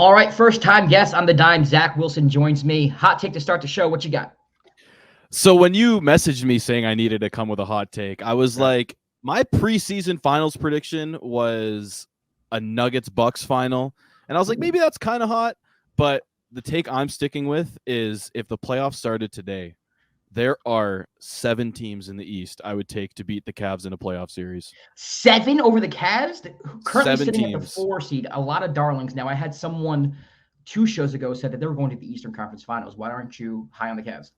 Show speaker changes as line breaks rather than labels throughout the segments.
All right, first-time guest on the dime, Zach Wilson joins me. Hot take to start the show. What you got?
So when you messaged me saying I needed to come with a hot take, I was like, my preseason finals prediction was a Nuggets-Bucks final. And I was like, maybe that's kind of hot. But the take I'm sticking with is if the playoffs started today, there are 7 teams in the East I would take to beat the Cavs in a playoff series.
7 over the Cavs? Currently
7
sitting
teams.
at the 4 seed. A lot of darlings. Now, I had someone 2 shows ago said that they were going to the Eastern Conference Finals. Why aren't you high on the Cavs?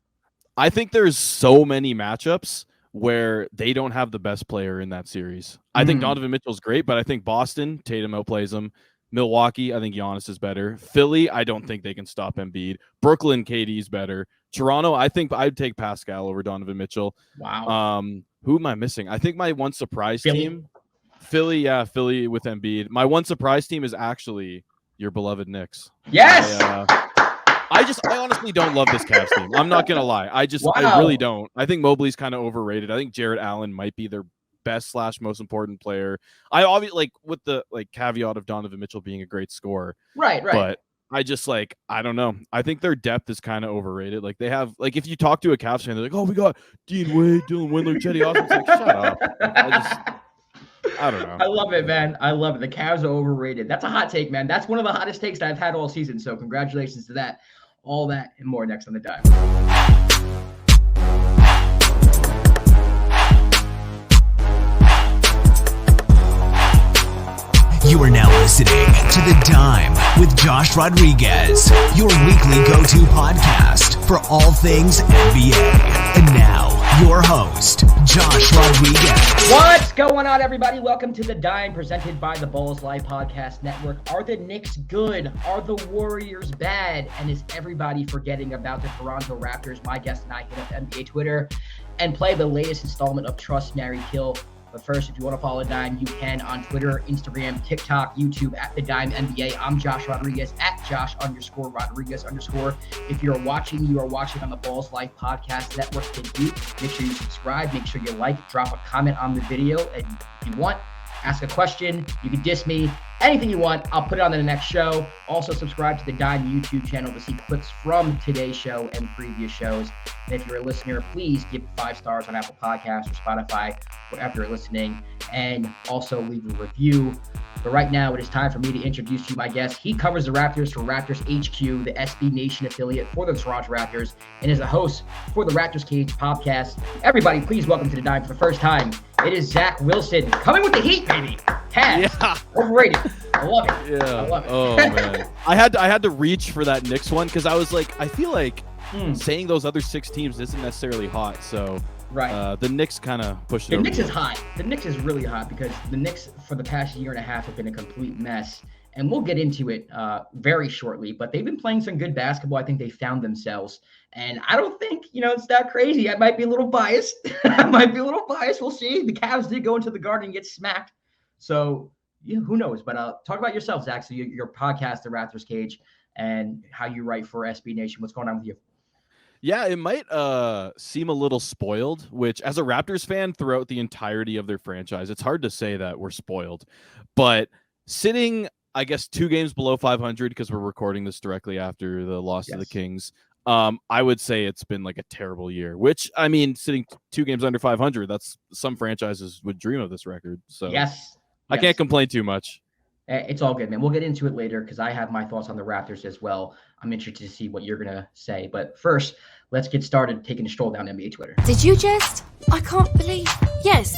I think there's so many matchups where they don't have the best player in that series. I think Donovan Mitchell's great, but I think Boston, Tatum outplays him. Milwaukee, I think Giannis is better. Philly, I don't think they can stop Embiid. Brooklyn, KD's better. Toronto, I think I'd take Pascal over Donovan Mitchell.
Wow.
Who am I missing? I think my one surprise team, Philly with Embiid. My one surprise team is actually your beloved Knicks.
Yes.
I honestly don't love this Cavs team. I'm not gonna lie. I really don't. I think Mobley's kind of overrated. I think Jarrett Allen might be their best / most important player. I obviously with the caveat of Donovan Mitchell being a great scorer.
Right.
But I don't know. I think their depth is kind of overrated. Like they have if you talk to a Cavs fan, they're like, "Oh, we got Dean Wade, Dylan Windler, Chetty Osman." It's like, shut up. I don't know.
I love it, man. I love it. The Cavs are overrated. That's a hot take, man. That's one of the hottest takes that I've had all season. So congratulations to that. All that and more next on the dime.
You are now listening to The Dime with Josh Rodriguez, your weekly go-to podcast for all things NBA. And now, your host, Josh Rodriguez.
What's going on, everybody? Welcome to The Dime, presented by the Ballislife Podcast Network. Are the Knicks good? Are the Warriors bad? And is everybody forgetting about the Toronto Raptors? My guest and I hit up NBA Twitter and play the latest installment of Trust, Marry, Kill. But first, if you want to follow Dime, you can on Twitter, Instagram, TikTok, YouTube at The Dime NBA. I'm Josh Rodriguez at Josh_Rodriguez_. If you're watching, you are watching on the Ballislife Podcast Network. Thank you. Make sure you subscribe. Make sure you like, drop a comment on the video. And if you want, ask a question. You can diss me. Anything you want, I'll put it on the next show. Also, subscribe to the Dime YouTube channel to see clips from today's show and previous shows. And if you're a listener, please give 5 stars on Apple Podcasts or Spotify, wherever you're listening, and also leave a review. But right now, it is time for me to introduce you my guest. He covers the Raptors for RaptorsHQ, the SB Nation affiliate for the Toronto Raptors, and is a host for the Raptors Cage podcast. Everybody, please welcome to the Dime for the first time. It is Zach Wilson coming with the heat, baby. Cavs, overrated. I love it.
Yeah.
I love it.
Oh man, I had to reach for that Knicks one because I was like, I feel like saying those other 6 teams isn't necessarily hot. So
right.
The Knicks kind of pushed it.
The
over
Knicks is hot. The Knicks is really hot because the Knicks for the past year and a half have been a complete mess. And we'll get into it very shortly. But they've been playing some good basketball. I think they found themselves. And I don't think, it's that crazy. I might be a little biased. We'll see. The Cavs did go into the Garden and get smacked. So, who knows? But talk about yourself, Zach. So your podcast, The Raptors Cage, and how you write for SB Nation. What's going on with you?
Yeah, it might seem a little spoiled, which as a Raptors fan throughout the entirety of their franchise, it's hard to say that we're spoiled. But sitting, I guess, 2 games below 500 because we're recording this directly after the loss to the Kings, I would say it's been like a terrible year, which, I mean, sitting 2 games under 500, that's some franchises would dream of this record. So
yes.
I can't complain too much.
It's all good, man. We'll get into it later because I have my thoughts on the Raptors as well. I'm interested to see what you're going to say. But first, let's get started taking a stroll down NBA Twitter.
Did you just? I can't believe. Yes,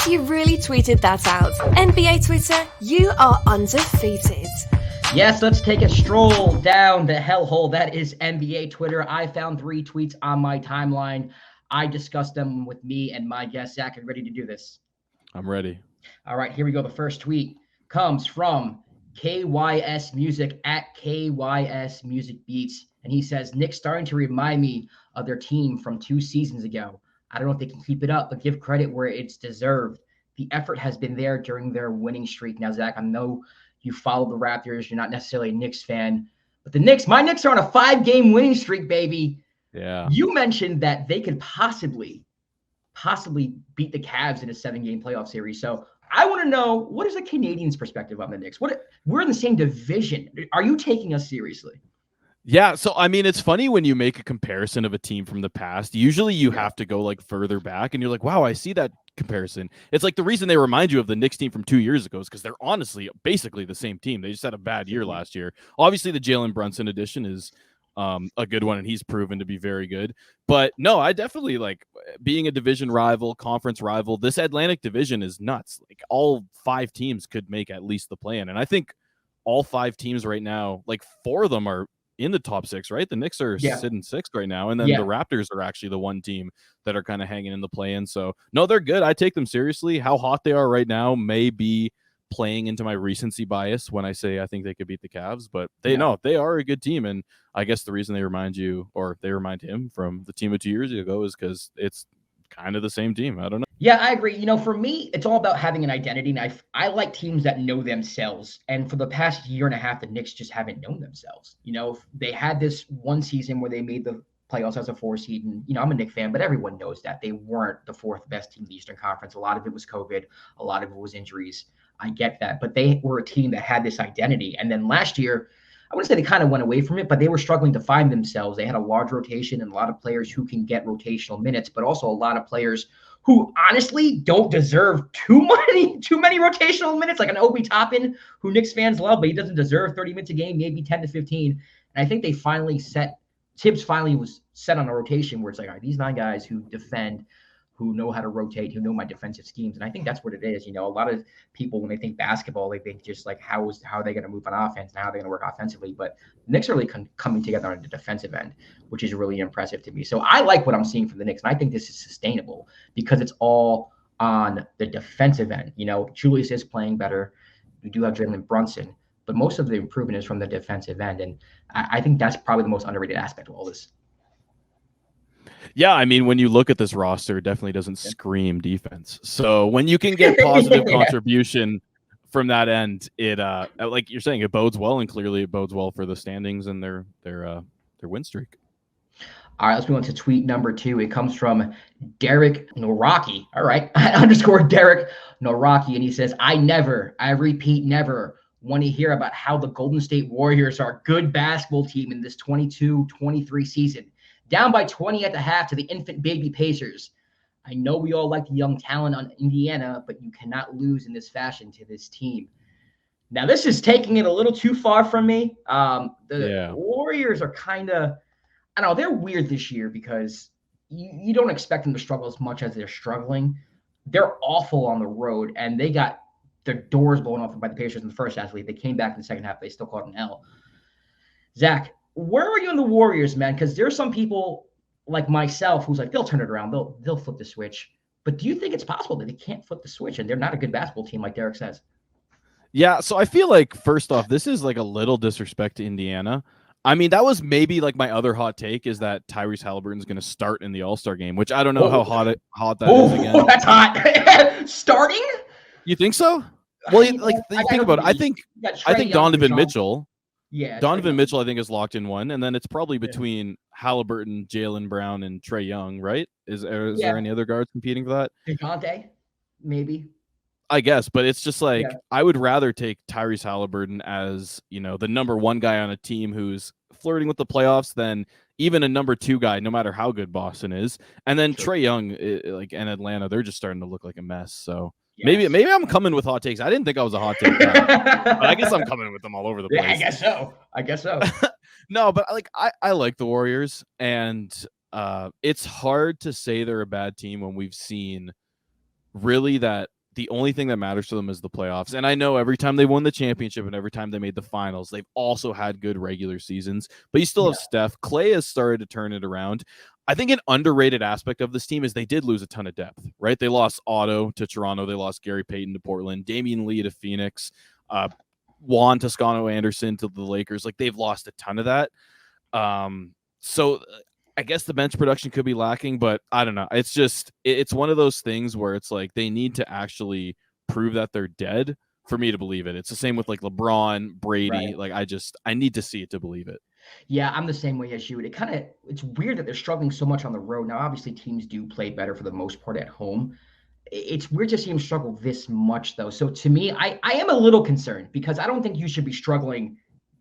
you really tweeted that out. NBA Twitter, you are undefeated.
Yes, let's take a stroll down the hellhole that is NBA Twitter. I found 3 tweets on my timeline. I discussed them with me and my guest, Zach. Are you ready to do this?
I'm ready.
All right, here we go. The first tweet comes from KYS Music at KYS Music Beats. And he says, Knicks starting to remind me of their team from 2 seasons ago. I don't know if they can keep it up, but give credit where it's deserved. The effort has been there during their winning streak. Now, Zach, I know you follow the Raptors. You're not necessarily a Knicks fan. But my Knicks are on a 5-game winning streak, baby.
Yeah.
You mentioned that they could possibly beat the Cavs in a 7-game playoff series. So I want to know, what is a Canadian's perspective on the Knicks? We're in the same division. Are you taking us seriously?
Yeah, so I mean, it's funny when you make a comparison of a team from the past. Usually you have to go like further back and you're like, wow, I see that comparison. It's like the reason they remind you of the Knicks team from 2 years ago is because they're honestly basically the same team. They just had a bad year last year. Obviously, the Jalen Brunson addition is a good one, and he's proven to be very good. But no, I definitely like being a division rival, conference rival. This Atlantic division is nuts. Like all 5 teams could make at least the play-in, and I think all 5 teams right now, like 4 of them are in the top 6, right? The Knicks are sitting 6th right now, and then the Raptors are actually the one team that are kind of hanging in the play-in. So no, they're good. I take them seriously. How hot they are right now may be playing into my recency bias when I say I think they could beat the Cavs, but they are a good team. And I guess the reason they remind you, or they remind him from the team of 2 years ago, is because it's kind of the same team. I don't know.
Yeah, I agree. For me, it's all about having an identity. And I like teams that know themselves. And for the past year and a half, the Knicks just haven't known themselves. They had this one season where they made the playoffs as a 4 seed. And, I'm a Knicks fan, but everyone knows that they weren't the 4th best team in the Eastern Conference. A lot of it was COVID. A lot of it was injuries. I get that. But they were a team that had this identity. And then last year, I wouldn't say they kind of went away from it, but they were struggling to find themselves. They had a large rotation and a lot of players who can get rotational minutes, but also a lot of players who honestly don't deserve too many rotational minutes, like an Obi Toppin, who Knicks fans love, but he doesn't deserve 30 minutes a game, maybe 10 to 15. And I think Tibbs finally was set on a rotation where it's like, all right, these 9 guys who defend, who know how to rotate, who know my defensive schemes. And I think that's what it is. A lot of people, when they think basketball, they think just like, how are they going to move on offense and how are they going to work offensively? But the Knicks are really coming together on the defensive end, which is really impressive to me. So I like what I'm seeing from the Knicks. And I think this is sustainable because it's all on the defensive end. Julius is playing better. We do have Jalen Brunson, but most of the improvement is from the defensive end. And I think that's probably the most underrated aspect of all this.
Yeah, I mean, when you look at this roster, it definitely doesn't scream defense. So when you can get positive contribution from that end, it like you're saying, it bodes well, and clearly it bodes well for the standings and their win streak.
All right, let's move on to tweet number 2. It comes from Derek Noraki. All right, _ Derek Noraki, and he says, I repeat, never want to hear about how the Golden State Warriors are a good basketball team in this 22-23 season. Down by 20 at the half to the infant baby Pacers. I know we all like the young talent on Indiana, but you cannot lose in this fashion to this team. Now, this is taking it a little too far from me. The Warriors are kind of, I don't know, they're weird this year because you don't expect them to struggle as much as they're struggling. They're awful on the road, and they got their doors blown off by the Pacers in the first half. They came back in the second half. They still caught an L. Zach, where are you in the Warriors, man? Because there's some people like myself who's like, they'll turn it around. They'll flip the switch. But do you think it's possible that they can't flip the switch and they're not a good basketball team like Derek says?
Yeah, so I feel like, first off, this is like a little disrespect to Indiana. I mean, that was maybe like my other hot take, is that Tyrese Halliburton's going to start in the All-Star game, which I don't know how hot that is again.
That's hot. Starting?
You think so? Well, think about it. I think Donovan Mitchell.
Yeah,
Donovan Mitchell, I think, is locked in one, and then it's probably between Halliburton, Jaylen Brown, and Trae Young, right? Is there any other guards competing for that?
DeJounte, maybe.
I guess, but it's just like, I would rather take Tyrese Halliburton as, the number 1 guy on a team who's flirting with the playoffs than even a number 2 guy, no matter how good Boston is. And then Trae Young, and Atlanta, they're just starting to look like a mess. So maybe I'm coming with hot takes. I didn't think I was a hot take guy, but I guess I'm coming with them all over the place.
Yeah, I guess so.
No, but I like the Warriors, and it's hard to say they're a bad team when we've seen really that the only thing that matters to them is the playoffs. And I know every time they won the championship and every time they made the finals, they've also had good regular seasons. But you still have Steph. Clay has started to turn it around. I think an underrated aspect of this team is they did lose a ton of depth, right? They lost Otto to Toronto. They lost Gary Payton to Portland, Damian Lee to Phoenix, Juan Toscano-Anderson to the Lakers. Like, they've lost a ton of that. So I guess the bench production could be lacking, but I don't know. It's just, it's one of those things where it's like they need to actually prove that they're dead for me to believe it. It's the same with like LeBron, Brady. Right. Like, I need to see it to believe it.
Yeah, I'm the same way as you. It's weird that they're struggling so much on the road. Now, obviously, teams do play better for the most part at home. it's weird to see him struggle this much, though. So to me, I am a little concerned because I don't think you should be struggling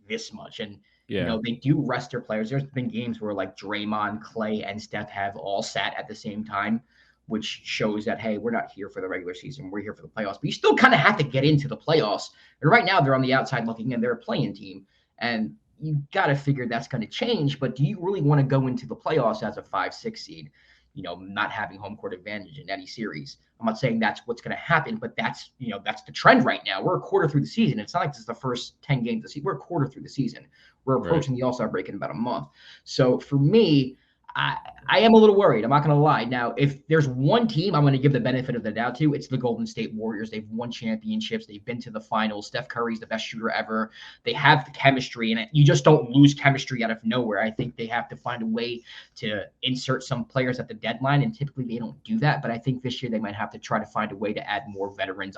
this much. And they do rest their players. There's been games where like Draymond, Clay, and Steph have all sat at the same time, which shows that, hey, we're not here for the regular season. We're here for the playoffs. But you still kind of have to get into the playoffs. And right now they're on the outside looking in. They're a play-in team. And you got to figure that's going to change. But do you really want to go into the playoffs as a 5-6 seed, not having home court advantage in any series? I'm not saying that's what's going to happen, but that's the trend right now. We're a quarter through the season. It's not like this is the first 10 games of the season. We're a quarter through the season. We're approaching the All-Star break in about a month. So for me, I am a little worried. I'm not going to lie. Now, if there's one team I'm going to give the benefit of the doubt to, it's the Golden State Warriors. They've won championships. They've been to the finals. Steph Curry's the best shooter ever. They have the chemistry, and you just don't lose chemistry out of nowhere. I think they have to find a way to insert some players at the deadline, and typically they don't do that. But I think this year they might have to try to find a way to add more veterans,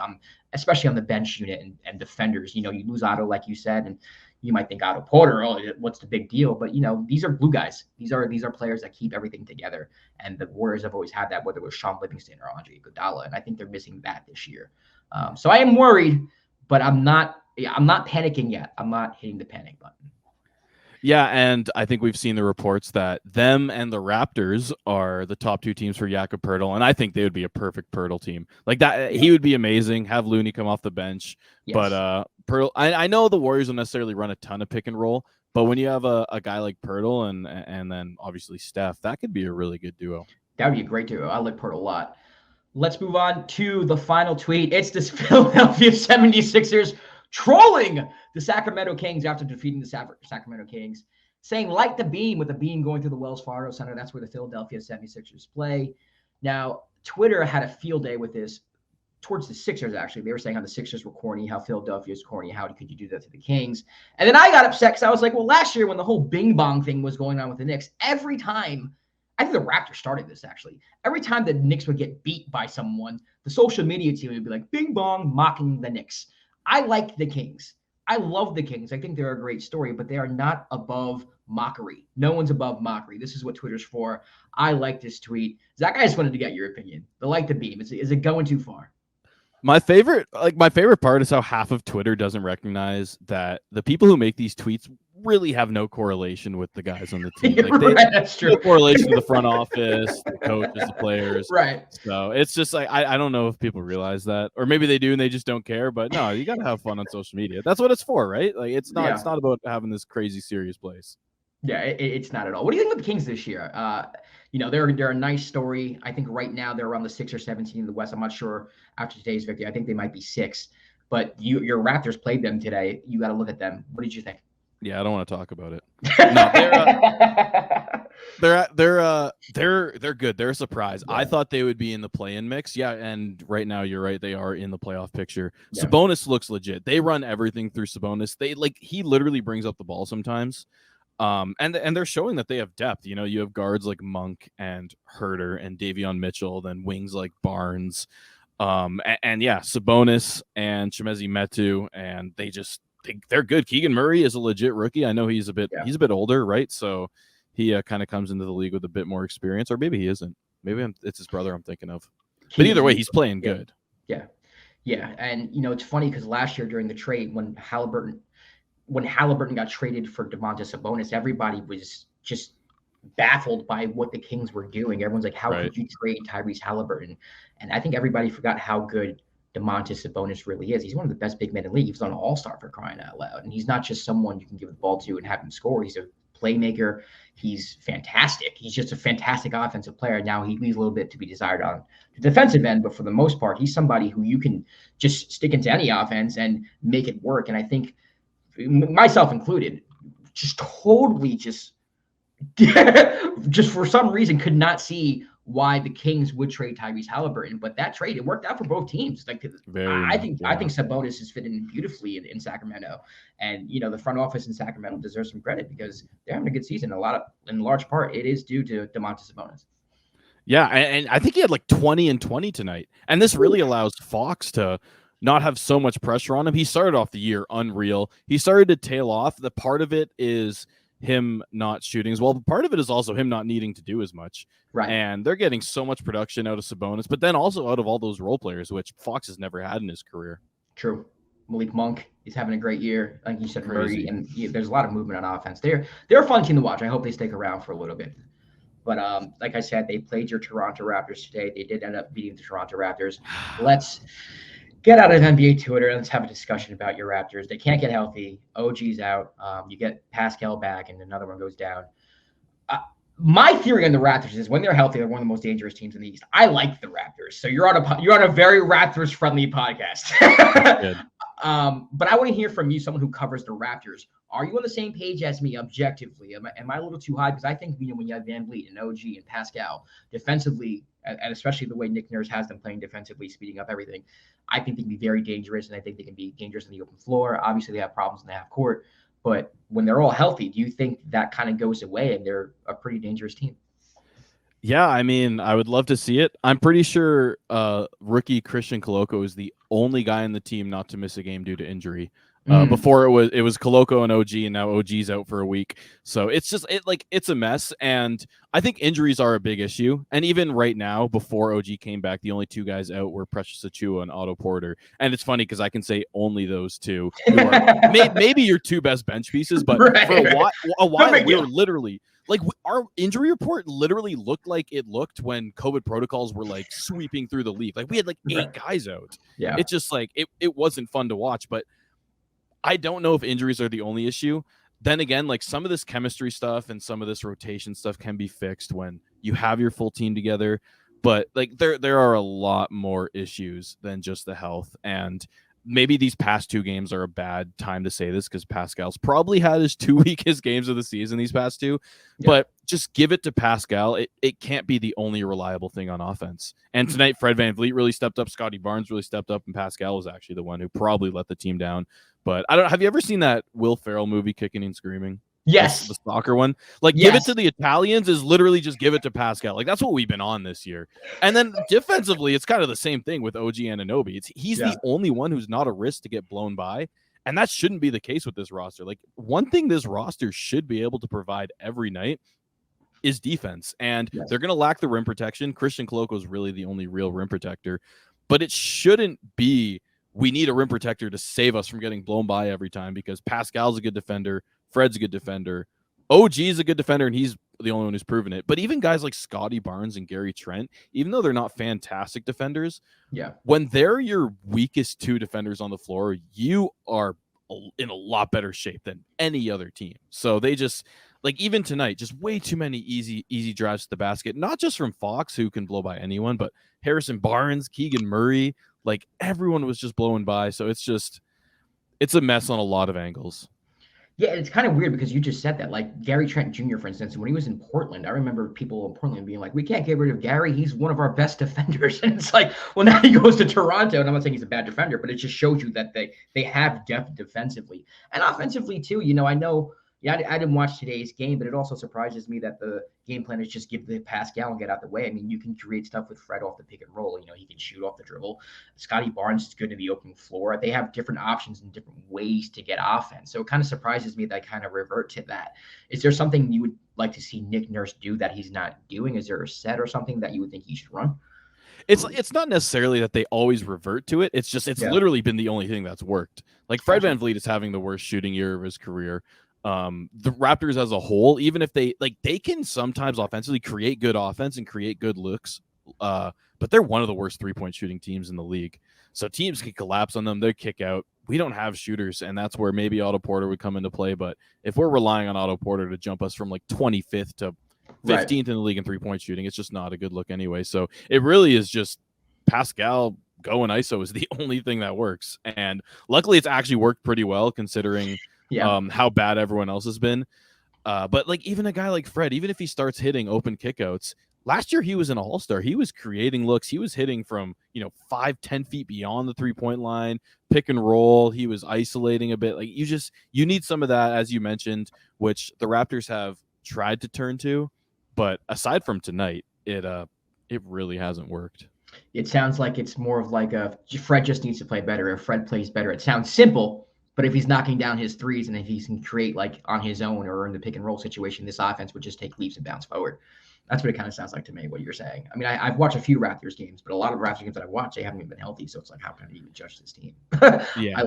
especially on the bench unit and defenders. You lose Otto, like you said, and you might think Otto Porter, what's the big deal? But, these are glue guys. These are players that keep everything together. And the Warriors have always had that, whether it was Sean Livingston or Andre Iguodala. And I think they're missing that this year. So I am worried, but I'm not panicking yet. I'm not hitting the panic button.
Yeah, and I think we've seen the reports that them and the Raptors are the top two teams for Jakob Poeltl, and I think they would be a perfect Poeltl team. Like that, he would be amazing. Have Looney come off the bench, but Poeltl. I know the Warriors don't necessarily run a ton of pick and roll, but when you have a guy like Poeltl and then obviously Steph, that could be a really good duo.
That would be a great duo. I like Poeltl a lot. Let's move on to the final tweet. It's this Philadelphia 76ers trolling the Sacramento Kings after defeating the Sacramento Kings, saying, like the beam, with the beam going through the Wells Fargo Center. That's where the Philadelphia 76ers play. Now, Twitter had a field day with this towards the Sixers, actually. They were saying how the Sixers were corny, how Philadelphia's corny, how could you do that to the Kings? And then I got upset because I was like, well, last year when the whole bing bong thing was going on with the Knicks, every time, I think the Raptors started this, actually. Every time the Knicks would get beat by someone, the social media team would be like, bing bong, mocking the Knicks. I like the Kings. I love the Kings. I think they're a great story, but they are not above mockery. No one's above mockery. This is what Twitter's for. I like this tweet. Zach, I just wanted to get your opinion. The like the beam. Is it going too far?
My favorite part is how half of Twitter doesn't recognize that the people who make these tweets really have no correlation with the guys on the team. Like
that's true.
No correlation to the front office, the coaches, the players.
Right.
So it's just like I don't know if people realize that, or maybe they do and they just don't care. But no, you gotta have fun on social media. That's what it's for, right? Like it's not about having this crazy serious place.
Yeah, it's not at all. What do you think of the Kings this year? They're a nice story. I think right now they're around the 6 or 17 in the West. I'm not sure after today's victory. I think they might be 6. But your Raptors played them today. You got to look at them. What did you think?
Yeah, I don't want to talk about it. No, they're good. They're a surprise. Yeah. I thought they would be in the play-in mix. Yeah, and right now you're right. They are in the playoff picture. Yeah. Sabonis looks legit. They run everything through Sabonis. He literally brings up the ball sometimes. And they're showing that they have depth. You have guards like Monk and Herter and Davion Mitchell, then wings like Barnes. Sabonis and Chimezie Metu, and they're good. Keegan Murray is a legit rookie. I know he's a bit older, right? So he kind of comes into the league with a bit more experience, or maybe he isn't. Maybe it's his brother I'm thinking of. But either way, he's playing good.
Yeah. And it's funny because last year during the trade when Halliburton got traded for Domantas Sabonis, everybody was just baffled by what the Kings were doing. Everyone's like, how could you trade Tyrese Halliburton? And I think everybody forgot how good Domantas Sabonis really is. He's one of the best big men in the league. He was on All-Star for crying out loud. And he's not just someone you can give the ball to and have him score. He's a playmaker. He's fantastic. He's just a fantastic offensive player. Now he leaves a little bit to be desired on the defensive end, but for the most part, he's somebody who you can just stick into any offense and make it work. And I think, myself included, just totally just for some reason could not see why the Kings would trade Tyrese Halliburton. But that trade, it worked out for both teams. I think Sabonis is fitting in beautifully in Sacramento, and the front office in Sacramento deserves some credit because they're having a good season. In large part, it is due to Domantas Sabonis.
Yeah, and I think he had like 20 and 20 tonight, and this really allows Fox to not have so much pressure on him. He started off the year unreal. He started to tail off. The part of it is him not shooting as well. But part of it is also him not needing to do as much.
Right.
And they're getting so much production out of Sabonis, but then also out of all those role players, which Fox has never had in his career.
True. Malik Monk is having a great year. Like you said,
Crazy.
Murray, and there's a lot of movement on offense. They're a fun team to watch. I hope they stick around for a little bit. But like I said, they played your Toronto Raptors today. They did end up beating the Toronto Raptors. Let's get out of NBA Twitter. Let's have a discussion about your Raptors. They can't get healthy. OG's out. You get Pascal back, and another one goes down. My theory on the Raptors is when they're healthy, they're one of the most dangerous teams in the East. I like the Raptors, so you're on a very Raptors friendly podcast. But I want to hear from you, someone who covers the Raptors. Are you on the same page as me objectively? Am I a little too high? Because I think when you have Van Vliet and OG and Pascal defensively, and especially the way Nick Nurse has them playing defensively, speeding up everything, I think they can be very dangerous, and I think they can be dangerous in the open floor. Obviously, they have problems in the half court. But when they're all healthy, do you think that kind of goes away and they're a pretty dangerous team?
Yeah, I mean, I would love to see it. I'm pretty sure rookie Christian Koloko is the only guy in the team not to miss a game due to injury. Before it was Koloko and OG, and now OG's out for a week. So it's a mess. And I think injuries are a big issue. And even right now, before OG came back, the only two guys out were Precious Achiuwa and Otto Porter. And it's funny because I can say only those two who are maybe your two best bench pieces, but for a while we were literally our injury report literally looked like it looked when COVID protocols were like sweeping through the league. Like we had like 8 guys out.
Yeah.
It's just like it wasn't fun to watch, but I don't know if injuries are the only issue. Then again, like some of this chemistry stuff and some of this rotation stuff can be fixed when you have your full team together. But like there are a lot more issues than just the health. And maybe these past 2 games are a bad time to say this because Pascal's probably had his 2 weakest games of the season these past 2. Yeah. But just give it to Pascal. It can't be the only reliable thing on offense. And tonight, Fred VanVleet really stepped up. Scotty Barnes really stepped up. And Pascal was actually the one who probably let the team down. But have you ever seen that Will Ferrell movie, Kicking and Screaming?
Yes.
The soccer one. Like, give it to the Italians is literally just give it to Pascal. Like, that's what we've been on this year. And then defensively, it's kind of the same thing with OG Anunoby. He's the only one who's not a risk to get blown by. And that shouldn't be the case with this roster. Like, one thing this roster should be able to provide every night is defense. And they're going to lack the rim protection. Christian Koloko is really the only real rim protector. But it shouldn't be we need a rim protector to save us from getting blown by every time because Pascal's a good defender. Fred's a good defender. OG is a good defender, and he's the only one who's proven it. But even guys like Scotty Barnes and Gary Trent, even though they're not fantastic defenders, when they're your weakest 2 defenders on the floor, you are in a lot better shape than any other team. So they just, like even tonight, just way too many easy drives to the basket, not just from Fox, who can blow by anyone, but Harrison Barnes, Keegan Murray, like everyone was just blowing by. So it's a mess on a lot of angles.
Yeah, it's kind of weird because you just said that. Like Gary Trent Jr., for instance, when he was in Portland, I remember people in Portland being like, we can't get rid of Gary. He's one of our best defenders. And it's like, well, now he goes to Toronto, and I'm not saying he's a bad defender, but it just shows you that they have depth defensively. And offensively, too. I know, I didn't watch today's game, but it also surprises me that the game plan is just give the Pascal and get out the way. I mean, you can create stuff with Fred off the pick and roll. He can shoot off the dribble. Scotty Barnes is good in the open floor. They have different options and different ways to get offense. So it kind of surprises me that I kind of revert to that. Is there something you would like to see Nick Nurse do that he's not doing? Is there a set or something that you would think he should run?
It's not necessarily that they always revert to it. It's just literally been the only thing that's worked. Like Fred VanVleet is having the worst shooting year of his career. The Raptors as a whole, even if they can sometimes offensively create good offense and create good looks, but they're one of the worst 3-point shooting teams in the league. So teams can collapse on them. They kick out. We don't have shooters, and that's where maybe Otto Porter would come into play. But if we're relying on Otto Porter to jump us from like 25th to 15th in the league in 3-point shooting, it's just not a good look anyway. So it really is just Pascal go and ISO is the only thing that works. And luckily it's actually worked pretty well considering how bad everyone else has been. But like even a guy like Fred, even if he starts hitting open kickouts, last year he was an all-star. He was creating looks. He was hitting from 5-10 feet beyond the 3-point line, pick and roll. He was isolating a bit. Like you need some of that, as you mentioned, which the Raptors have tried to turn to. But aside from tonight, it really hasn't worked. It
sounds like it's more of like Fred just needs to play better. If Fred plays better, it sounds simple, But if he's knocking down his threes and if he can create like on his own or in the pick and roll situation, this offense would just take leaps and bounce forward. That's what it kind of sounds like to me, what you're saying. I mean, I've watched a few Raptors games, but a lot of Raptors games that I've watched, they haven't even been healthy. So it's like, how can I even judge this team?
Yeah,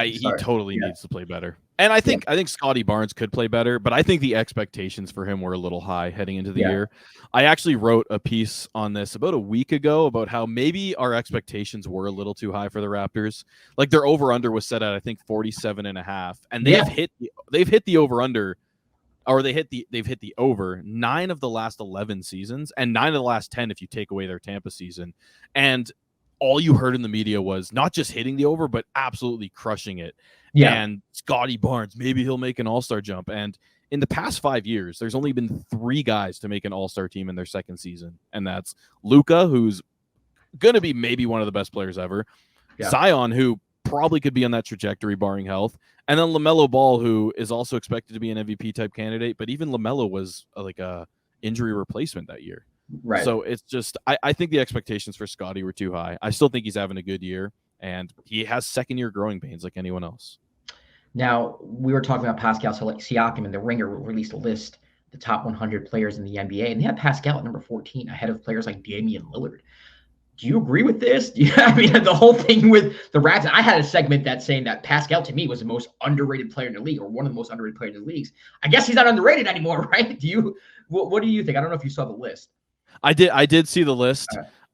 he totally needs to play better. And I think Scotty Barnes could play better, but I think the expectations for him were a little high heading into the year. I actually wrote a piece on this about a week ago about how maybe our expectations were a little too high for the Raptors. Like their over-under was set at, I think, 47.5, and they've hit the over-under. Or they've hit the over 9 of the last 11 seasons and 9 of the last 10 if you take away their Tampa season. And all you heard in the media was not just hitting the over, but absolutely crushing it. Yeah. And Scotty Barnes, maybe he'll make an all-star jump. And in the past 5 years, there's only been 3 guys to make an all-star team in their second season. And that's Luka, who's going to be maybe one of the best players ever. Yeah. Zion, who probably could be on that trajectory barring health. And then LaMelo Ball, who is also expected to be an MVP type candidate, but even LaMelo was like a injury replacement that year. Right. So it's just, I think the expectations for Scotty were too high. I still think he's having a good year, and he has second year growing pains like anyone else.
Now, we were talking about Pascal Siakam, and the Ringer released a list, the top 100 players in the NBA, and they had Pascal at number 14 ahead of players like Damian Lillard. Do you agree with this? I mean, the whole thing with the Raptors, I had a segment that's saying that Pascal, to me, was the most underrated player in the league, or one of the most underrated players in the leagues. I guess he's not underrated anymore, right? What do you think? I don't know if you saw the list.
I did see the list.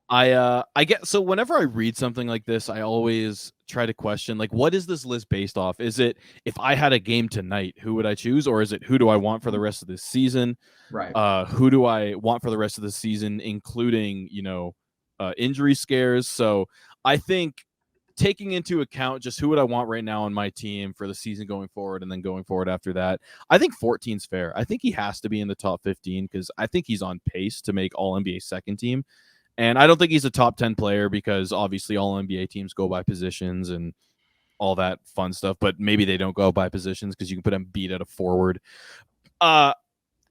I get, so whenever I read something like this, I always try to question, like, what is this list based off? Is it, if I had a game tonight, who would I choose? Or is it, who do I want for the rest of this season?
Right.
Who do I want for the rest of the season, including, injury scares? So I think taking into account just who would I want right now on my team for the season going forward and then going forward after that, I think 14's fair. I think he has to be in the top 15 because I think he's on pace to make all NBA second team. And I don't think he's a top 10 player because obviously all NBA teams go by positions and all that fun stuff, but maybe they don't go by positions because you can put him beat at a forward.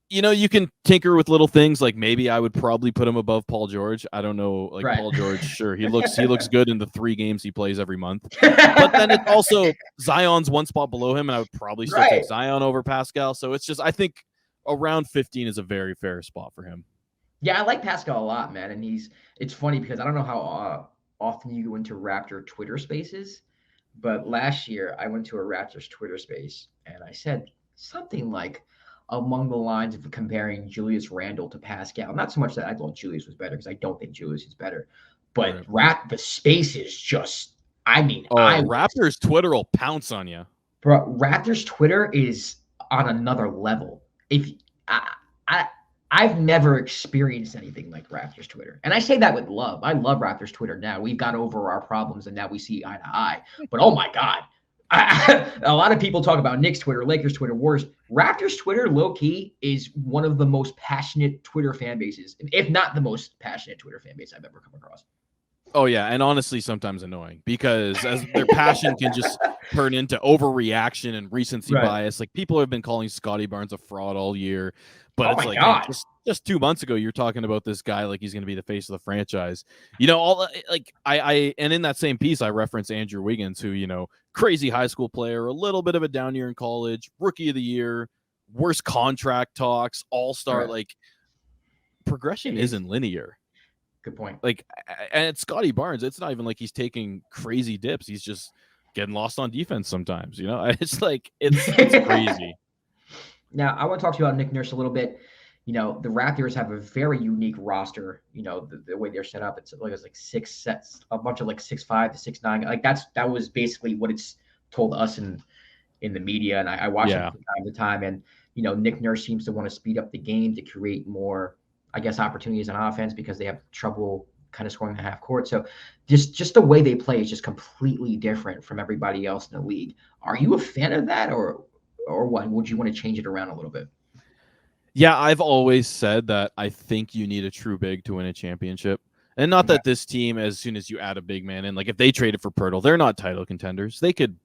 You can tinker with little things, like maybe I would probably put him above Paul George. I don't know, like right. Paul George, sure, he looks good in the 3 games he plays every month. But then it's also Zion's one spot below him, and I would probably still take Zion over Pascal. So it's just, I think around 15 is a very fair spot for him.
Yeah, I like Pascal a lot, man. And it's funny because I don't know how often you go into Raptor Twitter spaces, but last year I went to a Raptors Twitter space and I said something like, along the lines of comparing Julius Randle to Pascal. Not so much that I thought Julius was better, because I don't think Julius is better. But the space is just,
Raptors Twitter will pounce on you.
Bro, Raptors Twitter is on another level. I've never experienced anything like Raptors Twitter. And I say that with love. I love Raptors Twitter now. We've got over our problems and now we see eye to eye. But oh my God. A lot of people talk about Knicks Twitter, Lakers Twitter, Warriors. Raptors Twitter, low-key, is one of the most passionate Twitter fan bases, if not the most passionate Twitter fan base I've ever come across.
Oh, yeah, and honestly, sometimes annoying, because as their passion can just turn into overreaction and recency bias. Like, people have been calling Scotty Barnes a fraud all year, but it's like, hey, just 2 months ago, you're talking about this guy like he's going to be the face of the franchise. And in that same piece, I reference Andrew Wiggins, who, crazy high school player, a little bit of a down year in college, rookie of the year, worst contract talks, all-star, progression isn't linear.
Good point.
And it's Scotty Barnes. It's not even like he's taking crazy dips. He's just getting lost on defense sometimes, It's like, it's crazy.
Now, I want to talk to you about Nick Nurse a little bit. The Raptors have a very unique roster. The way they're set up, it's like 6 sets, a bunch of 6'5" to 6'9". That was basically what it's told us in the media. And I watch it from time to time. And, Nick Nurse seems to want to speed up the game to create more, I guess, opportunities on offense because they have trouble kind of scoring the half court. So just the way they play is just completely different from everybody else in the league. Are you a fan of that or what? Would you want to change it around a little bit?
Yeah, I've always said that I think you need a true big to win a championship. And not that this team, as soon as you add a big man in, like if they traded for Pirtle, they're not title contenders. They could,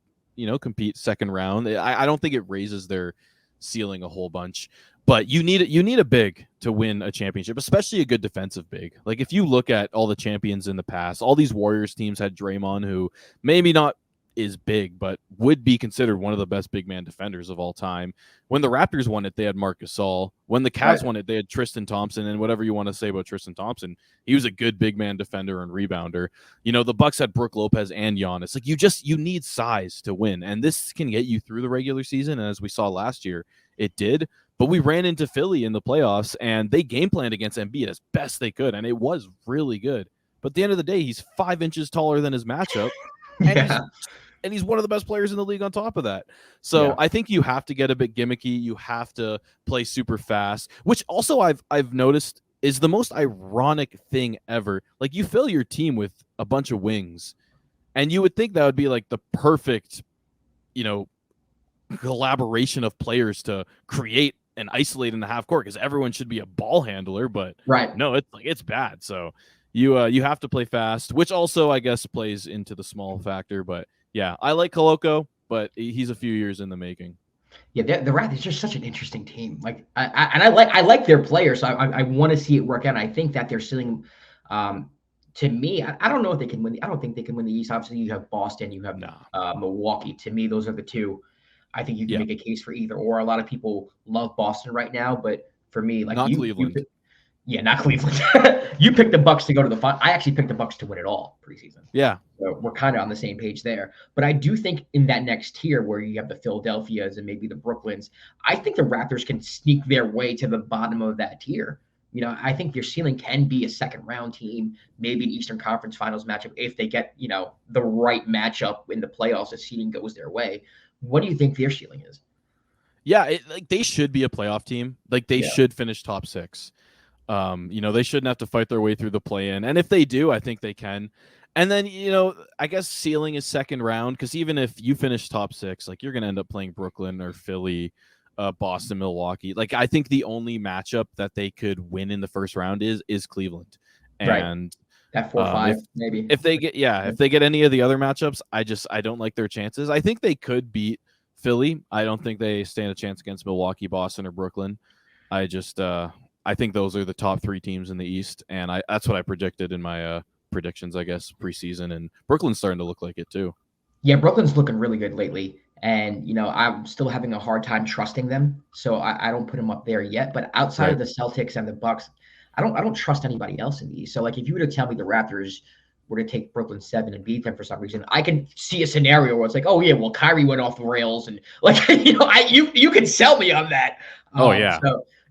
compete second round. I don't think it raises their ceiling a whole bunch. But you need a big to win a championship, especially a good defensive big. Like if you look at all the champions in the past, all these Warriors teams had Draymond, who maybe not is big, but would be considered one of the best big man defenders of all time. When the Raptors won it, they had Marc Gasol. When the Cavs won it, they had Tristan Thompson. And whatever you want to say about Tristan Thompson, he was a good big man defender and rebounder. The Bucks had Brook Lopez and Giannis. Like, you need size to win, and this can get you through the regular season. And as we saw last year, it did. But we ran into Philly in the playoffs, and they game planned against Embiid as best they could, and it was really good. But at the end of the day, he's 5 inches taller than his matchup. And he's one of the best players in the league on top of that. So I think you have to get a bit gimmicky. You have to play super fast, which also I've noticed is the most ironic thing ever. Like, you fill your team with a bunch of wings, and you would think that would be like the perfect, collaboration of players to create and isolate in the half court, because everyone should be a ball handler, but no, it's bad. So you have to play fast, which also I guess plays into the small factor. But yeah, I like Koloko, but he's a few years in the making.
Yeah, the Raptors are just such an interesting team. Like, I like their players, so I want to see it work out. And I think that they're ceiling, to me, I don't know if they can win. I don't think they can win the East. Obviously, you have Boston, you have Milwaukee. To me, those are the two. I think you can make a case for either or. A lot of people love Boston right now, but for me, like,
not Cleveland.
Not Cleveland. You picked the Bucks to go to the final. I actually picked the Bucks to win it all preseason. Yeah. So we're kind of on the same page there. But I do think in that next tier where you have the Philadelphias and maybe the Brooklyns, I think the Raptors can sneak their way to the bottom of that tier. I think your ceiling can be a second round team, maybe an Eastern Conference Finals matchup if they get, the right matchup in the playoffs as seeding goes their way. What do you think their ceiling is?
Yeah, they should be a playoff team. Like, they should finish top 6. They shouldn't have to fight their way through the play-in. And if they do, I think they can. And then, I guess ceiling is second round, because even if you finish top 6, like, you're going to end up playing Brooklyn or Philly, Boston, Milwaukee. Like, I think the only matchup that they could win in the first round is Cleveland. And
that 4-5, maybe.
If they get any of the other matchups, I don't like their chances. I think they could beat Philly. I don't think they stand a chance against Milwaukee, Boston, or Brooklyn. I think those are the top 3 teams in the East, and that's what I predicted in my predictions, I guess, preseason. And Brooklyn's starting to look like it too. Yeah,
Brooklyn's looking really good lately, and I'm still having a hard time trusting them, so I don't put them up there yet. But outside of the Celtics and the Bucks, I don't trust anybody else in these. So, like, if you were to tell me the Raptors were to take Brooklyn 7 and beat them for some reason, I can see a scenario where it's like, oh yeah, well, Kyrie went off the rails, and like, you can sell me on that. So,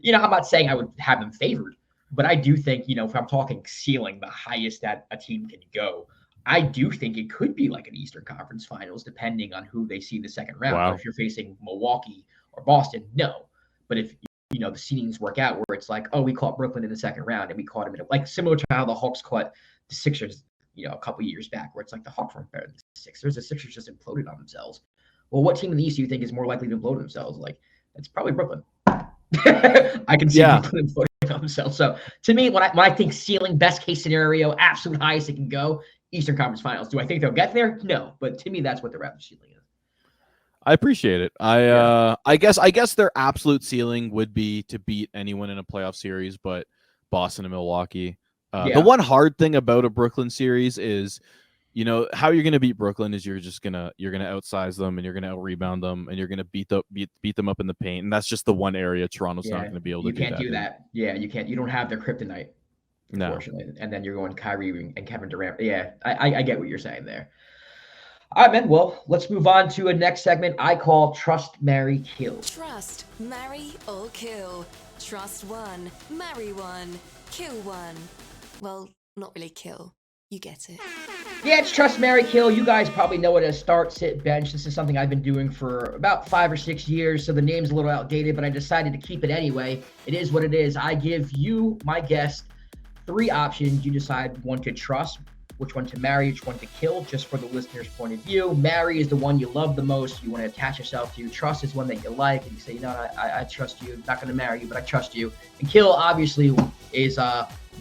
I'm not saying I would have them favored, but I do think, if I'm talking ceiling, the highest that a team can go, I do think it could be like an Eastern Conference Finals, depending on who they see in the second round. Wow. If you're facing Milwaukee or Boston, no. But if the seedings work out where it's like, oh, we caught Brooklyn in the second round and we caught them like similar to how the Hawks caught the Sixers, a couple years back, where it's like the Hawks weren't better than the Sixers. The Sixers just imploded on themselves. Well, what team in the East do you think is more likely to implode themselves? Like, it's probably Brooklyn. I can see Brooklyn imploding on themselves. So to me, when I think ceiling, best case scenario, absolute highest it can go, Eastern Conference Finals. Do I think they'll get there? No. But to me, that's what the Raptors ceiling is.
I appreciate it. I guess their absolute ceiling would be to beat anyone in a playoff series, but Boston and Milwaukee. The one hard thing about a Brooklyn series is, how you're going to beat Brooklyn is you're going to outsize them, and you're going to out-rebound them, and you're going to beat them up in the paint. And that's just the one area Toronto's not going to be able to do that. You can't do that.
Yeah, you can't. You don't have their kryptonite, unfortunately. No. And then you're going Kyrie and Kevin Durant. Yeah, I get what you're saying there. All right, man. Well, let's move on to a next segment I call Trust, Marry, Kill.
Trust, marry, or kill. Trust one, marry one, kill one. Well, not really kill. You get it.
Yeah, it's Trust, Marry, Kill. You guys probably know it as start, sit, bench. This is something I've been doing for about 5 or 6 years, so the name's a little outdated, but I decided to keep it anyway. It is what it is. I give you, my guest, 3 options. You decide one to trust, which one to marry, which one to kill, just for the listener's point of view. Marry is the one you love the most, you want to attach yourself to. Trust is one that you like, and you say, I trust you. I'm not going to marry you, but I trust you. And kill, obviously, is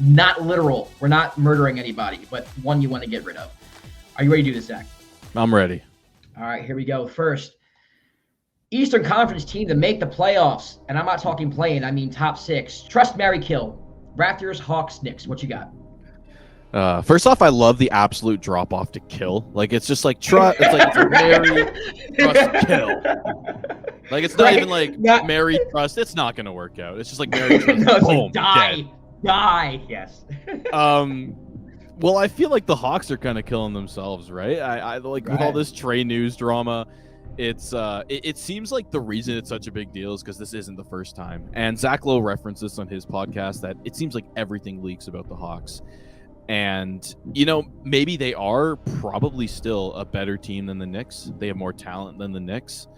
not literal. We're not murdering anybody, but one you want to get rid of. Are you ready to do this, Zach?
I'm ready.
All right, here we go. First, Eastern Conference team to make the playoffs, and I'm not talking playing, I mean top 6. Trust, marry, kill. Raptors, Hawks, Knicks. What you got?
First off, I love the absolute drop off to kill. Like it's just like trust. It's like it's marry, trust, kill. Like it's not even like marry, trust. It's not gonna work out. It's just like marry, trust,
no, it's
boom,
like die,
dead.
die. Yes.
Well, I feel like the Hawks are kind of killing themselves, right? I like with all this Trey news drama. It's it seems like the reason it's such a big deal is because this isn't the first time. And Zach Lowe referenced this on his podcast that it seems like everything leaks about the Hawks. And, you know, maybe they are probably still a better team than the Knicks. They have more talent than the Knicks.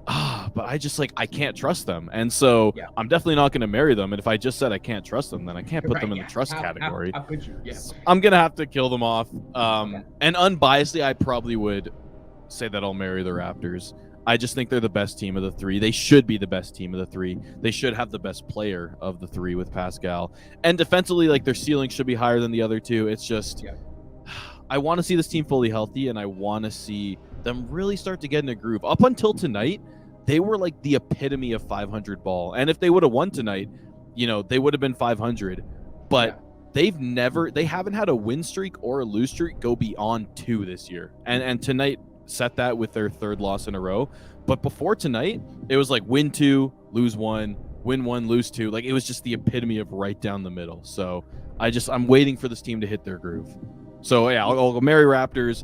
But I just I can't trust them. And so I'm definitely not going to marry them. And if I just said I can't trust them, then I can't put them in the trust category.
How could you? Yeah.
I'm going to have to kill them off. And unbiasedly, I probably would say that I'll marry the Raptors. I just think they're the best team of the three. They should be the best team of the three. They should have the best player of the three with Pascal. And defensively, their ceiling should be higher than the other two. It's just, I want to see this team fully healthy, and I want to see them really start to get in a groove. Up until tonight, they were like the epitome of 500 ball. And if they would have won tonight, they would have been 500. But they haven't had a win streak or a lose streak go beyond 2 this year. And tonight set that with their 3rd loss in a row. But before tonight, it was like win 2, lose 1, win 1, lose 2. Like it was just the epitome of right down the middle. So I'm waiting for this team to hit their groove. So yeah, I'll go marry Raptors,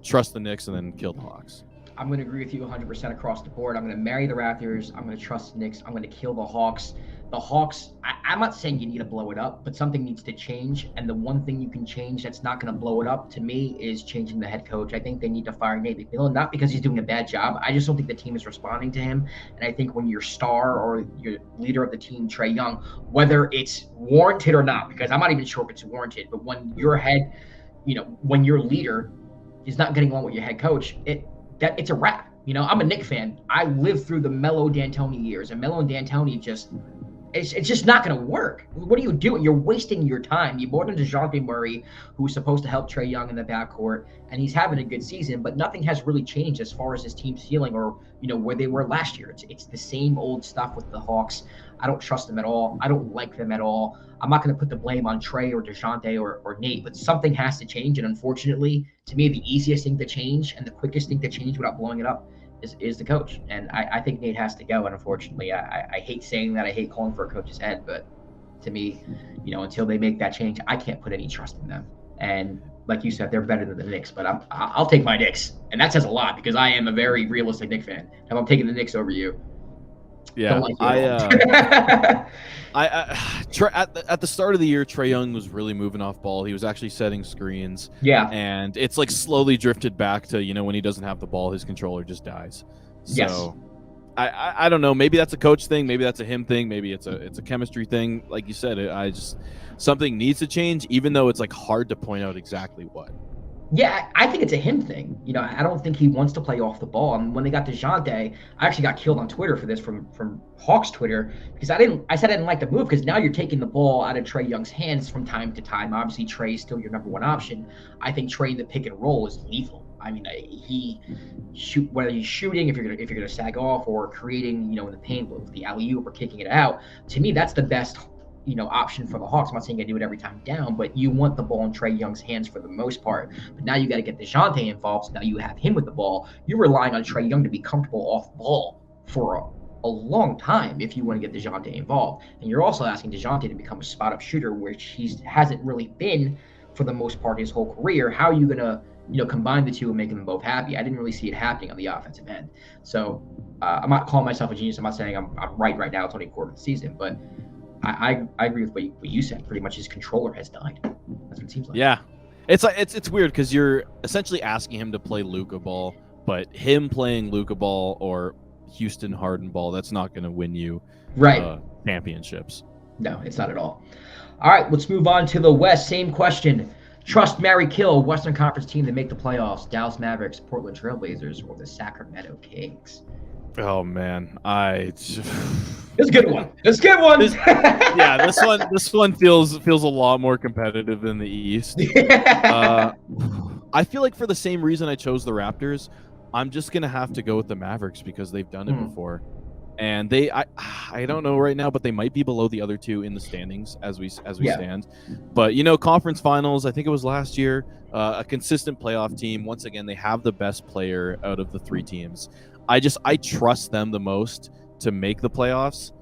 trust the Knicks, and then kill the Hawks.
I'm going to agree with you 100% across the board. I'm going to marry the Raptors. I'm going to trust the Knicks. I'm going to kill the Hawks. The Hawks, I'm not saying you need to blow it up, but something needs to change. And the one thing you can change that's not going to blow it up, to me, is changing the head coach. I think they need to fire Nate McMillan, not because he's doing a bad job. I just don't think the team is responding to him. And I think when your star or your leader of the team, Trae Young, whether it's warranted or not, because I'm not even sure if it's warranted, but when your head, when your leader is not getting along with your head coach, it's a wrap. I'm a Knicks fan. I lived through the Melo D'Antoni years, and Melo and D'Antoni it's just not going to work. What are you doing? You're wasting your time. You brought in DeJounte Murray, who was supposed to help Trae Young in the backcourt, and he's having a good season, but nothing has really changed as far as his team's feeling or, where they were last year. It's the same old stuff with the Hawks. I don't trust them at all. I don't like them at all. I'm not going to put the blame on Trae or DeJounte or Nate, but something has to change. And unfortunately, to me, the easiest thing to change and the quickest thing to change without blowing it up is the coach. And I think Nate has to go. And unfortunately, I hate saying that. I hate calling for a coach's head. But to me, until they make that change, I can't put any trust in them. And like you said, they're better than the Knicks. But I'll take my Knicks. And that says a lot because I am a very realistic Knicks fan. And I'm taking the Knicks over you.
Yeah, at the start of the year, Trae Young was really moving off ball. He was actually setting screens.
Yeah,
and it's slowly drifted back to when he doesn't have the ball, his controller just dies. So
yes.
I don't know. Maybe that's a coach thing. Maybe that's a him thing. Maybe it's a chemistry thing. Like you said, something needs to change, even though it's hard to point out exactly what.
Yeah, I think it's a him thing. I don't think he wants to play off the ball. And when they got DeJounte, I actually got killed on Twitter for this from Hawks Twitter because I said I didn't like the move because now you're taking the ball out of Trae Young's hands from time to time. Obviously, Trae is still your number one option. I think Trae in the pick and roll is lethal. I mean, whether he's shooting, if you're gonna sag off, or creating, in the paint with the alley-oop or kicking it out. To me, that's the best option for the Hawks. I'm not saying I do it every time down, but you want the ball in Trae Young's hands for the most part. But now you got to get DeJounte involved. So now you have him with the ball. You're relying on Trae Young to be comfortable off ball for a long time if you want to get DeJounte involved. And you're also asking DeJounte to become a spot-up shooter, which he hasn't really been for the most part his whole career. How are you going to combine the two and make them both happy? I didn't really see it happening on the offensive end. So I'm not calling myself a genius. I'm not saying I'm right now. It's only a quarter of the season, but I agree with what you said. Pretty much his controller has died. That's what it seems like.
Yeah, it's weird because you're essentially asking him to play Luka ball, but him playing Luka ball or Houston Harden ball, that's not going to win you championships.
No, it's not at all. All right, let's move on to the West. Same question. Trust, marry, kill Western Conference team to make the playoffs: Dallas Mavericks, Portland Trailblazers, or the Sacramento Kings.
Oh man,
it's a good one. It's a good one.
This one feels a lot more competitive than the East. I feel like for the same reason I chose the Raptors, I'm just gonna have to go with the Mavericks because they've done it before. and I don't know right now, but they might be below the other two in the standings as we stand. But conference finals, I think it was last year, a consistent playoff team. Once again, they have the best player out of the three teams. I trust them the most to make the playoffs.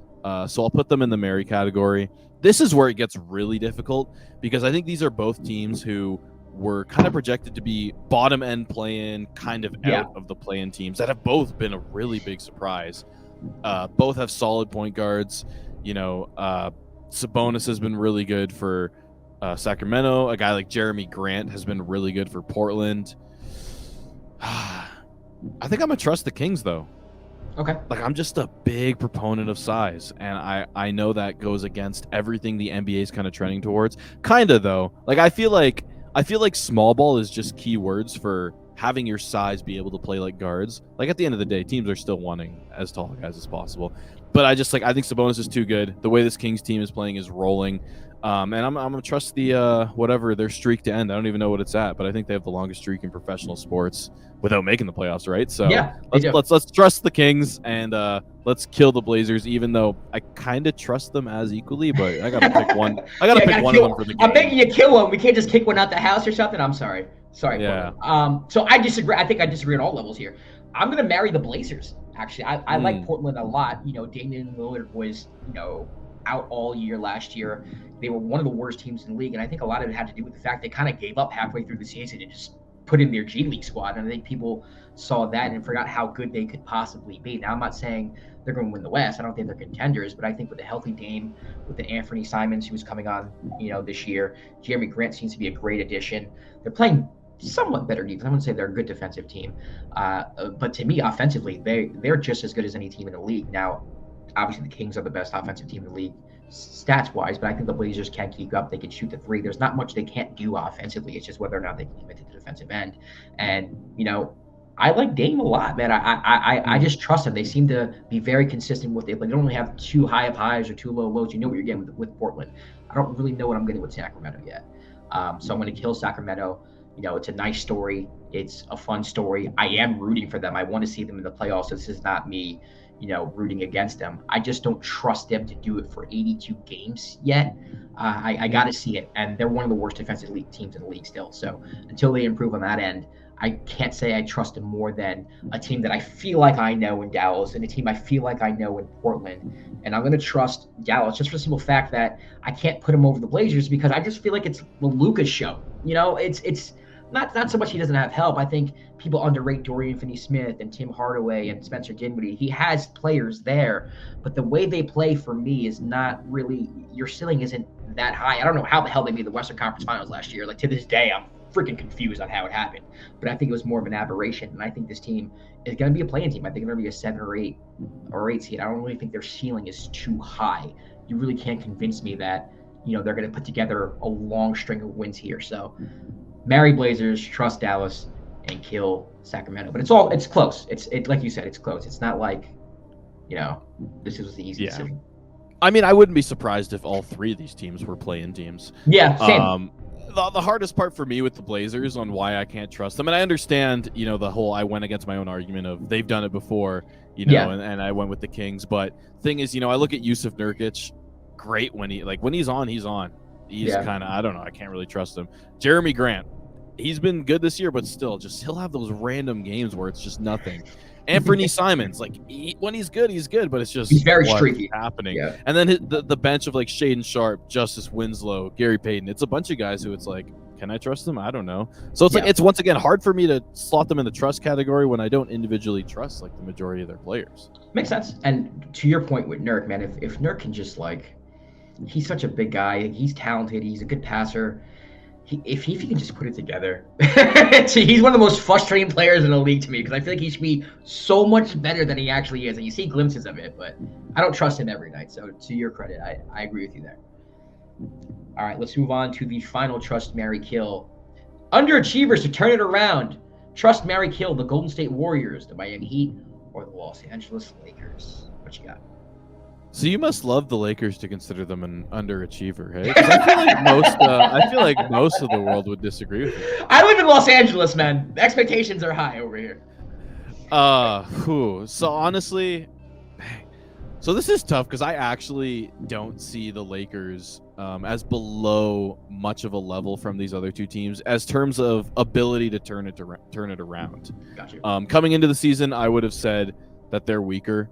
So I'll put them in the Mary category. This is where it gets really difficult because I think these are both teams who were kind of projected to be bottom end play-in, kind of out of the play-in teams that have both been a really big surprise. Both have solid point guards. Sabonis has been really good for Sacramento. A guy like Jeremy Grant has been really good for Portland. I think I'm gonna trust the Kings though.
Okay.
Like, I'm just a big proponent of size, and I know that goes against everything the NBA is kind of trending towards. Kinda though. Like, I feel like small ball is just keywords for having your size be able to play like guards. Like, at the end of the day, teams are still wanting as tall guys as possible. But I think Sabonis is too good. The way this Kings team is playing is rolling. And I'm gonna trust the whatever their streak to end. I don't even know what it's at, but I think they have the longest streak in professional sports without making the playoffs, right? So let's trust the Kings and let's kill the Blazers, even though I kind of trust them as equally, but I gotta pick one. I gotta pick one of them for the game.
I'm making you kill one. We can't just kick one out the house or something. I'm sorry. Yeah. So I disagree. I think I disagree on all levels here. I'm gonna marry the Blazers. Actually, I like Portland a lot. Damian Lillard was out all year last year. They were one of the worst teams in the league, and I think a lot of it had to do with the fact they kind of gave up halfway through the season and just put in their G League squad. And I think people saw that and forgot how good they could possibly be. Now, I'm not saying they're going to win the West. I don't think they're contenders, but I think with a healthy Dame, with the Anthony Simons who's coming on, this year, Jeremy Grant seems to be a great addition. They're playing somewhat better defense. I wouldn't say they're a good defensive team, but to me, offensively, they're just as good as any team in the league. Now, obviously, the Kings are the best offensive team in the league stats-wise, but I think the Blazers can keep up. They can shoot the three. There's not much they can't do offensively. It's just whether or not they can commit to the defensive end. And, I like Dame a lot, man. I just trust them. They seem to be very consistent with it. But they don't really have too high of highs or too low lows. You know what you're getting with Portland. I don't really know what I'm getting with Sacramento yet. So I'm going to kill Sacramento. It's a nice story. It's a fun story. I am rooting for them. I want to see them in the playoffs. So this is not me rooting against them. I just don't trust them to do it for 82 games yet. I got to see it. And they're one of the worst defensive league teams in the league still. So until they improve on that end, I can't say I trust them more than a team that I feel like I know in Dallas and a team I feel like I know in Portland. And I'm going to trust Dallas just for the simple fact that I can't put them over the Blazers because I just feel like it's the Luka show. It's not so much he doesn't have help. I think people underrate Dorian Finney-Smith and Tim Hardaway and Spencer Dinwiddie. He has players there, but the way they play for me is not really – your ceiling isn't that high. I don't know how the hell they made the Western Conference Finals last year. Like, to this day, I'm freaking confused on how it happened. But I think it was more of an aberration, and I think this team is going to be a play-in team. I think they're going to be a 7 or 8 seed. I don't really think their ceiling is too high. You really can't convince me that, they're going to put together a long string of wins here. So – marry Blazers, trust Dallas, and kill Sacramento. But it's close. It's like you said, it's close. It's not like, this was the easy decision.
I mean, I wouldn't be surprised if all three of these teams were play-in teams.
Yeah, same.
The hardest part for me with the Blazers on why I can't trust them, and I understand, the whole I went against my own argument of they've done it before, and I went with the Kings. But thing is, I look at Yusuf Nurkic, great when he's on, he's on. He's kind of, I don't know, I can't really trust him. Jeremy Grant, he's been good this year, but still, he'll have those random games where it's just nothing. Anthony Simons, when he's good, but it's just
he's very streaky
happening. Yeah. And then the bench of Shaedon Sharpe, Justice Winslow, Gary Payton. It's a bunch of guys who it's like, can I trust them? I don't know. So it's it's once again hard for me to slot them in the trust category when I don't individually trust the majority of their players.
Makes sense. And to your point with Nurk, man, if Nurk can just he's such a big guy. He's talented. He's a good passer. If he can just put it together, he's one of the most frustrating players in the league to me because I feel like he should be so much better than he actually is. And you see glimpses of it, but I don't trust him every night. So to your credit, I agree with you there. All right, let's move on to the final trust, marry, kill. Underachievers to turn it around. Trust, marry, kill the Golden State Warriors, the Miami Heat, or the Los Angeles Lakers. What you got?
So you must love the Lakers to consider them an underachiever, hey? 'Cause I feel like most of the world would disagree with you.
I live in Los Angeles, man. The expectations are high over here.
So honestly, So this is tough because I actually don't see the Lakers as below much of a level from these other two teams as terms of ability to turn it around.
Gotcha.
Coming into the season, I would have said that they're weaker.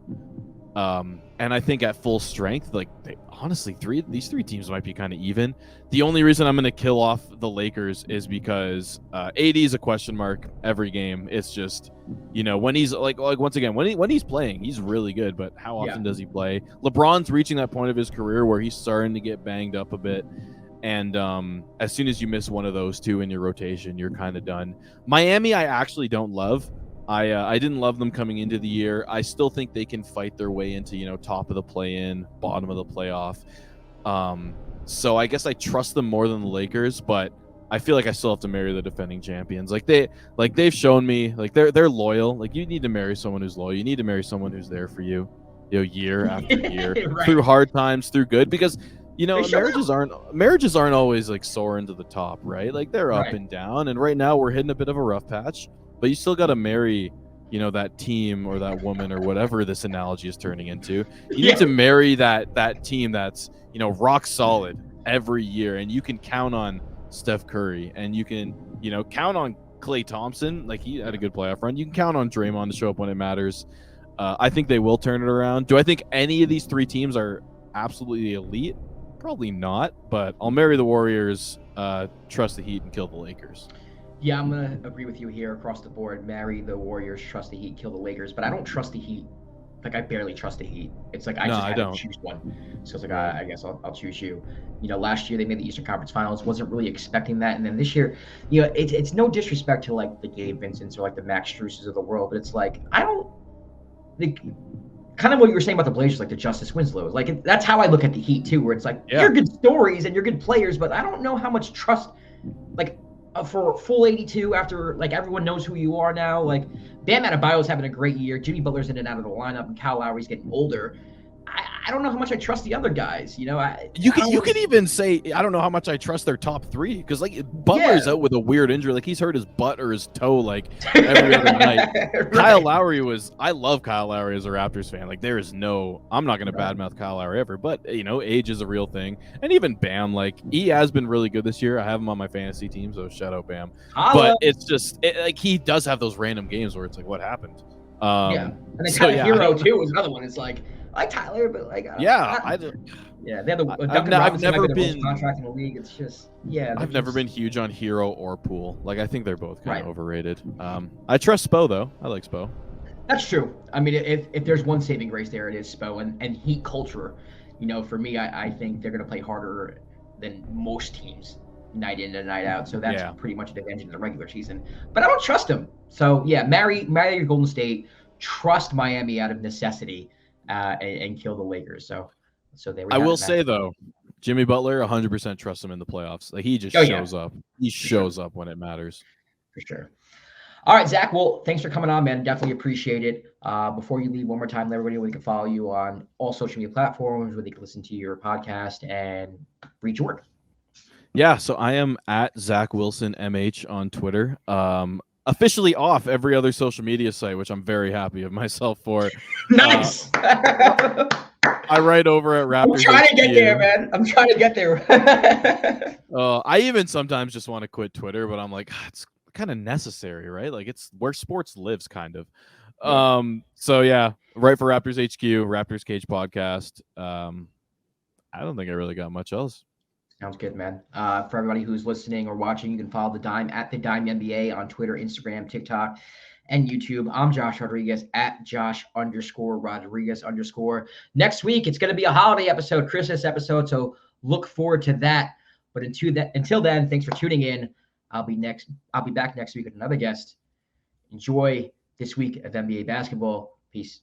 And I think at full strength, like honestly, these three teams might be kind of even. The only reason I'm going to kill off the Lakers is because AD is a question mark every game. It's just, when he's like once again, when he's playing, he's really good. But how often does he play? LeBron's reaching that point of his career where he's starting to get banged up a bit. And as soon as you miss one of those two in your rotation, you're kind of done. Miami, I actually don't love. I didn't love them coming into the year. I still think they can fight their way into, top of the play-in, bottom of the playoff. So I guess I trust them more than the Lakers, but I feel like I still have to marry the defending champions. They've shown me, they're loyal. Like, you need to marry someone who's loyal. You need to marry someone who's there for you, year after year,
Right.
through hard times, through good, because marriages aren't always like soaring to the top, right? Like, they're up and down, and right now we're hitting a bit of a rough patch. But you still got to marry, that team or that woman or whatever this analogy is turning into. You need to marry that team that's, rock solid every year. And you can count on Steph Curry, and you can, count on Klay Thompson. Like, he had a good playoff run. You can count on Draymond to show up when it matters. I think they will turn it around. Do I think any of these three teams are absolutely elite? Probably not. But I'll marry the Warriors, trust the Heat, and kill the Lakers.
Yeah, I'm going to agree with you here across the board. Marry the Warriors, trust the Heat, kill the Lakers. But I don't trust the Heat. Like, I barely trust the Heat. It's like I had to choose one. So it's like, I guess I'll choose you. Last year they made the Eastern Conference Finals. Wasn't really expecting that. And then this year, it's no disrespect to, like, the Gabe Vincents or, like, the Max Struses of the world. But it's like, I don't think kind of what you were saying about the Blazers, like the Justice Winslows. Like, that's how I look at the Heat, too, where it's like, you're good stories and you're good players, but I don't know how much trust, like, for full 82 after, like, everyone knows who you are now. Like, Bam Adebayo's having a great year. Jimmy Butler's in and out of the lineup, and Kyle Lowry's getting older. I don't know how much I trust the other guys. You can
even say I don't know how much I trust their top three, because like Butler's out with a weird injury, like he's hurt his butt or his toe like every other night. Right. Kyle Lowry I love Kyle Lowry as a Raptors fan. Like, there is I'm not going to badmouth Kyle Lowry ever, but age is a real thing. And even Bam, like, he has been really good this year. I have him on my fantasy team, so shout out Bam. But it's just like he does have those random games where it's like, what happened?
And then Hero too was another one. It's like, I like Tyler, but like,
they have the
I've never been contract in the league. It's just
I've never been huge on Hero or Poole. Like, I think they're both kind of overrated. I trust Spo though. I like Spo.
That's true. I mean, if there's one saving grace there, it is Spo and Heat culture. For me, I think they're going to play harder than most teams night in and night out. So that's pretty much an advantage in the regular season. But I don't trust them. So marry your Golden State. Trust Miami out of necessity. And kill the Lakers. So there we
I will say though, Jimmy Butler, 100% trust him in the playoffs. Like, he just shows up. He shows up when it matters.
For sure. All right, Zach. Well, thanks for coming on, man. Definitely appreciate it. Before you leave, one more time, let everybody know where they can follow you on all social media platforms, where they can listen to your podcast and read your work.
Yeah, so I am at Zach Wilson MH on Twitter. Officially off every other social media site, which I'm very happy of myself for.
Nice.
I write over at Raptors.
I'm trying to get there, man. I'm trying to get there.
I even sometimes just want to quit Twitter, but I'm like, it's kind of necessary, right? Like, it's where sports lives, kind of. So yeah, right for Raptors HQ, Raptors Cage podcast. I don't think I really got much else.
Sounds good, man. For everybody who's listening or watching, you can follow The Dime at The Dime NBA on Twitter, Instagram, TikTok, and YouTube. I'm Josh Rodriguez at Josh_Rodriguez_. Next week, it's going to be a holiday episode, Christmas episode, so look forward to that. But until then, thanks for tuning in. I'll be back next week with another guest. Enjoy this week of NBA basketball. Peace.